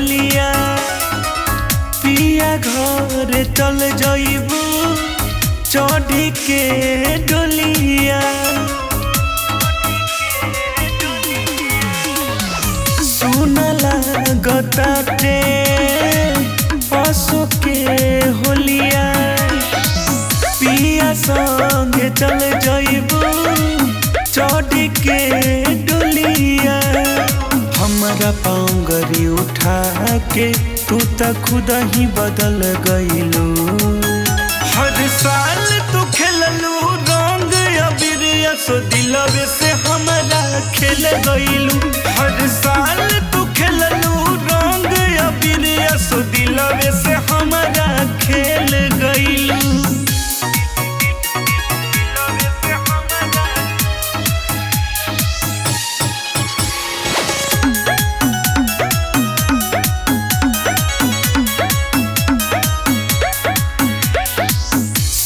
होलिया पिया घर चल जाइबू चढ़ी के डोलिया। सुनला गताटे पशु के होलिया पिया संगे चल जाइबू चढ़ी के डोलिया। हमारा पाँगरी उठा के तू त खुद ही बदल गईलू। हर साल तू खेललू रंग अबीर सो दिलवे से हमारा खेल गईलू। हर साल तू खेललू रंग अबीर सो दिलवे से हमारा खेल गईलू।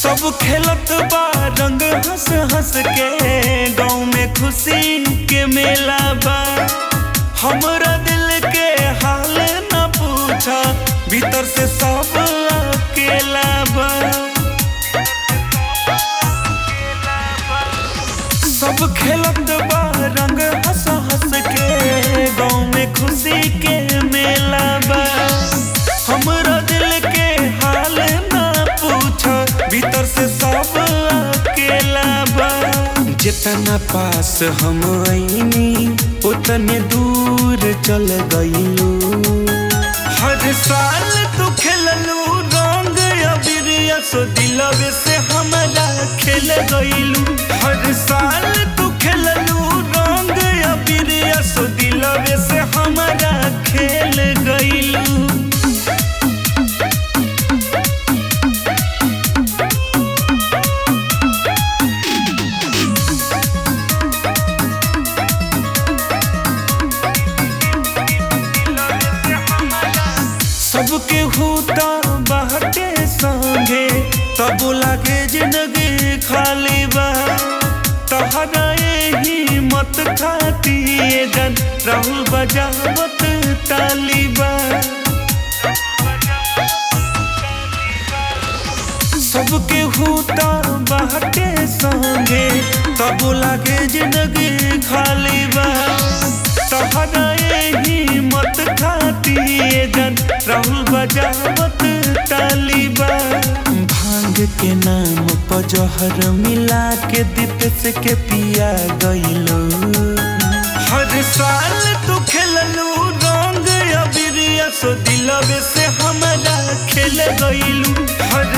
सब खेलत बा रंग हंस हंस के गाँव में खुशी के मेला बा। हमरा दिल के हाल न पूछा भीतर से सब अकेला बा। सब खेलत बा रंग हंस हंस के गाँव में खुशी के मेला बा। हमरा दिल के हाल न पूछा भीतर से सब अकेला बा। जितना पास हम आईनी उतने दूर चल गईलू। हर साल तू खेललू रंग अबीर सो दिलवे से हमारा खेल गईलू। हर साल तू खेललू रंग अबीर सो दिलवे से हमारा खेल गईलू। सबके होता बाटे संगे तब लागे जिंदगी खाली बा। तहरा यही मत खाती जन राहुल बजावत ताली बा। सबके होता बाटे संगे तब लागे जिंदगी खाली बा। तहरा यही मत खाती जन राहुल बजावत ताली बा। भांग के नाम पर जहर मिला के दीपेश के पिया गईलो। हर साल तू खेललू रंग अबीर सो दिलवे से हमारा खेल गईलू। हर